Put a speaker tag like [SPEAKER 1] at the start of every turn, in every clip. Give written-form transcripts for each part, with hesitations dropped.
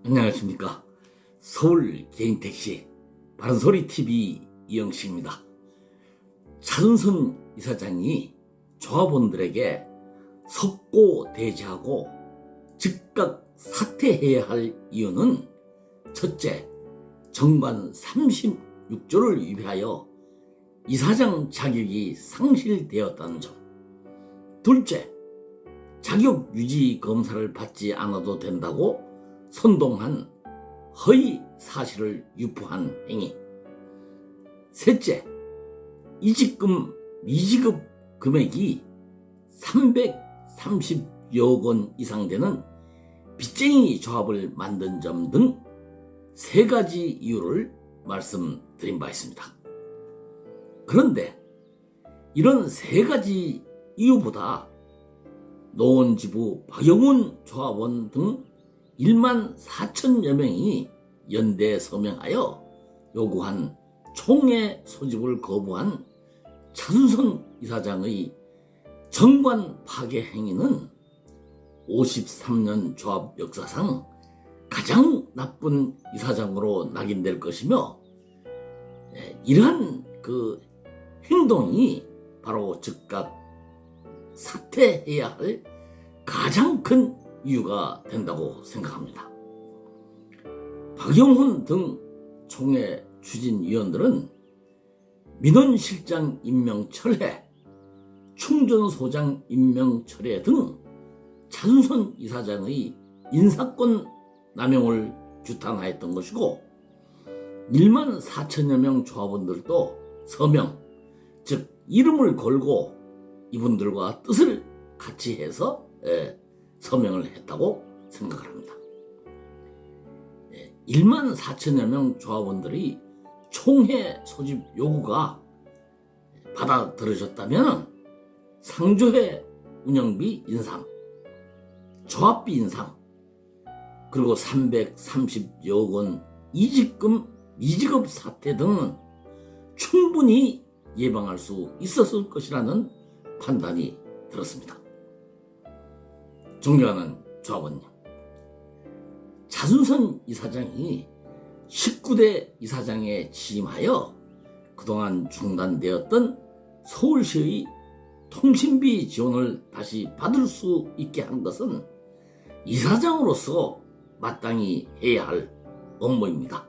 [SPEAKER 1] 안녕하십니까. 서울 개인택시 바른소리TV 이영식입니다. 차준선 이사장이 조합원들에게 석고대죄하고 즉각 사퇴해야 할 이유는 첫째, 정관 36조를 위배하여 이사장 자격이 상실되었다는 점. 둘째, 자격 유지 검사를 받지 않아도 된다고 선동한 허위 사실을 유포한 행위. 셋째, 이직금 미지급 금액이 330여 원 이상 되는 빚쟁이 조합을 만든 점 등 세 가지 이유를 말씀드린 바 있습니다. 그런데 이런 세 가지 이유보다 노원지부 박영훈 조합원 등 1만 4천여 명이 연대 서명하여 요구한 총회 소집을 거부한 차준선 이사장의 정관 파괴 행위는 53년 조합 역사상 가장 나쁜 이사장으로 낙인될 것이며, 이러한 그 행동이 바로 즉각 사퇴해야 할 가장 큰 이유가 된다고 생각합니다. 박영훈 등 총회 추진위원들은 민원실장 임명 철회, 충전소장 임명 철회 등 차준선 이사장의 인사권 남용을 규탄하였던 것이고, 1만 4천여 명 조합원들도 서명, 즉 이름을 걸고 이분들과 뜻을 같이 해서 서명을 했다고 생각을 합니다. 1만 4천여 명 조합원들이 총회 소집 요구가 받아들여졌다면 상조회 운영비 인상, 조합비 인상, 그리고 330여 원 이직금 미지급 사태 등은 충분히 예방할 수 있었을 것이라는 판단이 들었습니다. 존경하는 조합원님, 차준선 이사장이 19대 이사장에 취임하여 그동안 중단되었던 서울시의 통신비 지원을 다시 받을 수 있게 한 것은 이사장으로서 마땅히 해야 할 업무입니다.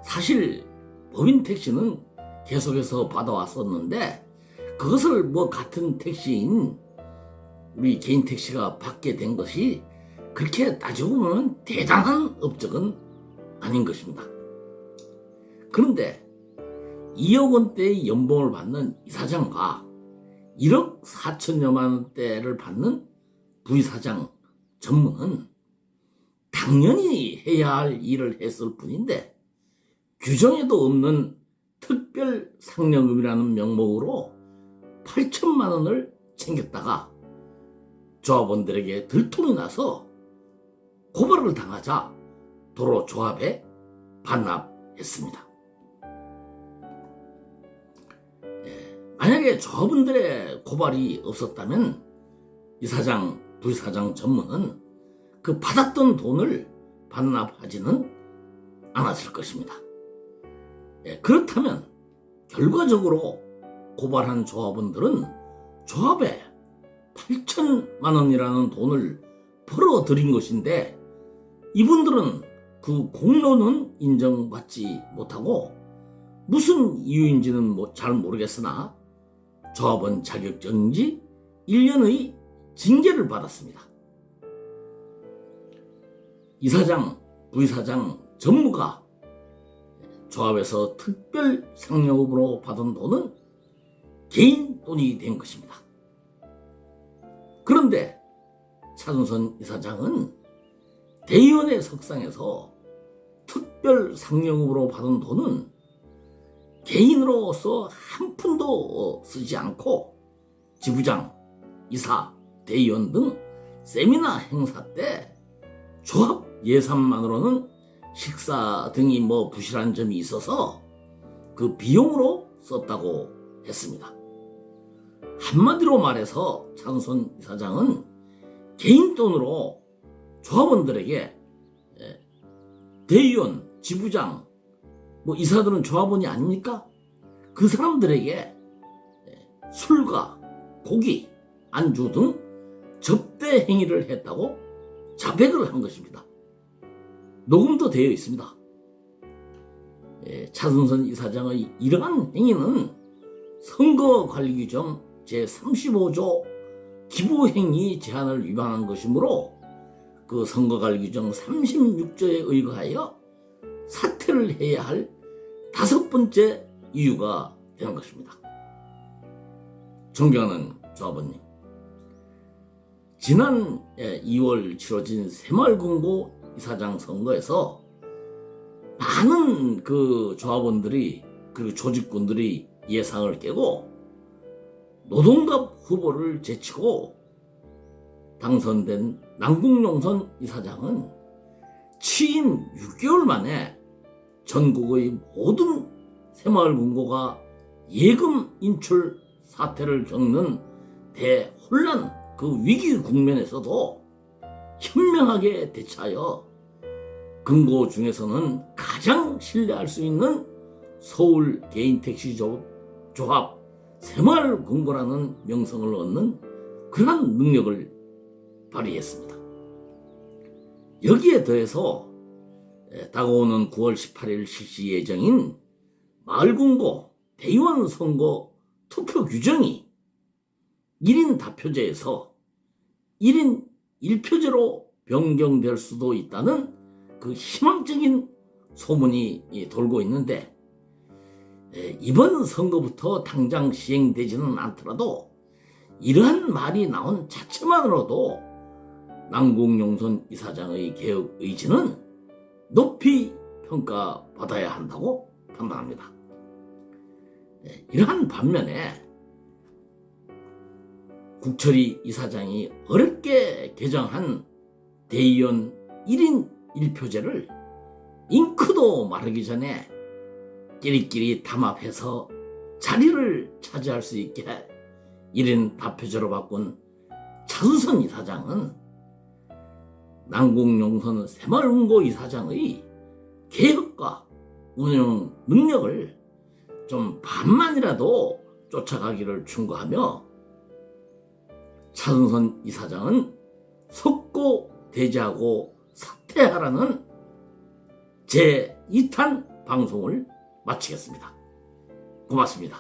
[SPEAKER 1] 사실 법인 택시는 계속해서 받아왔었는데 그것을 같은 택시인 우리 개인 택시가 받게 된 것이 그렇게 따지고 보면 대단한 업적은 아닌 것입니다. 그런데 2억 원대의 연봉을 받는 이사장과 1억 4천여만 원대를 받는 부이사장 전무는 당연히 해야 할 일을 했을 뿐인데, 규정에도 없는 특별 상여금이라는 명목으로 8천만 원을 챙겼다가 조합원들에게 들통이 나서 고발을 당하자 도로 조합에 반납했습니다. 만약에 조합원들의 고발이 없었다면 이사장, 부이사장 전무는 그 받았던 돈을 반납하지는 않았을 것입니다. 그렇다면 결과적으로 고발한 조합원들은 조합에 8천만 원이라는 돈을 벌어들인 것인데, 이분들은 그 공로는 인정받지 못하고 무슨 이유인지는 잘 모르겠으나 조합원 자격정지 1년의 징계를 받았습니다. 이사장, 부이사장 전무가 조합에서 특별 상여금으로 받은 돈은 개인 돈이 된 것입니다. 그런데 차준선 이사장은 대의원의 석상에서 특별 상여금으로 받은 돈은 개인으로서 한 푼도 쓰지 않고 지부장, 이사, 대의원 등 세미나 행사 때 조합 예산만으로는 식사 등이 부실한 점이 있어서 그 비용으로 썼다고 했습니다. 한마디로 말해서 차준선 이사장은 개인 돈으로 조합원들에게 대의원, 지부장, 이사들은 조합원이 아닙니까? 그 사람들에게 술과 고기, 안주 등 접대 행위를 했다고 자백을 한 것입니다. 녹음도 되어 있습니다. 차승선 이사장의 이러한 행위는 선거관리규정 제35조 기부행위 제한을 위반한 것이므로 그 선거관리규정 36조에 의거하여 사퇴를 해야 할 5번째 이유가 되는 것입니다. 존경하는 조합원님, 지난 2월 치러진 새마을금고 이사장 선거에서 많은 그 조합원들이 그리고 조직군들이 예상을 깨고 노동갑 후보를 제치고 당선된 남궁용선 이사장은 취임 6개월 만에 전국의 모든 새마을금고가 예금 인출 사태를 겪는 대혼란 그 위기 국면에서도 현명하게 대처하여 금고 중에서는 가장 신뢰할 수 있는 서울 개인택시 조합 새마을금고라는 명성을 얻는 그러한 능력을 발휘했습니다. 여기에 더해서 다가오는 9월 18일 실시 예정인 마을금고 대의원 선거 투표 규정이 1인 다표제에서 1인 1표제로 변경될 수도 있다는 그 희망적인 소문이 돌고 있는데, 이번 선거부터 당장 시행되지는 않더라도 이러한 말이 나온 자체만으로도 남궁용선 이사장의 개혁 의지는 높이 평가받아야 한다고 판단합니다. 이러한 반면에 국철이 이사장이 어렵게 개정한 대의원 1인 1표제를 잉크도 마르기 전에 끼리끼리 담합해서 자리를 차지할 수 있게 1인 다표제로 바꾼 차수선 이사장은 남궁용선 새마을금고 이사장의 개혁과 운영 능력을 좀 반만이라도 쫓아가기를 충고하며 차승선 이사장은 속고 대지하고 사퇴하라는 제2탄 방송을 마치겠습니다. 고맙습니다.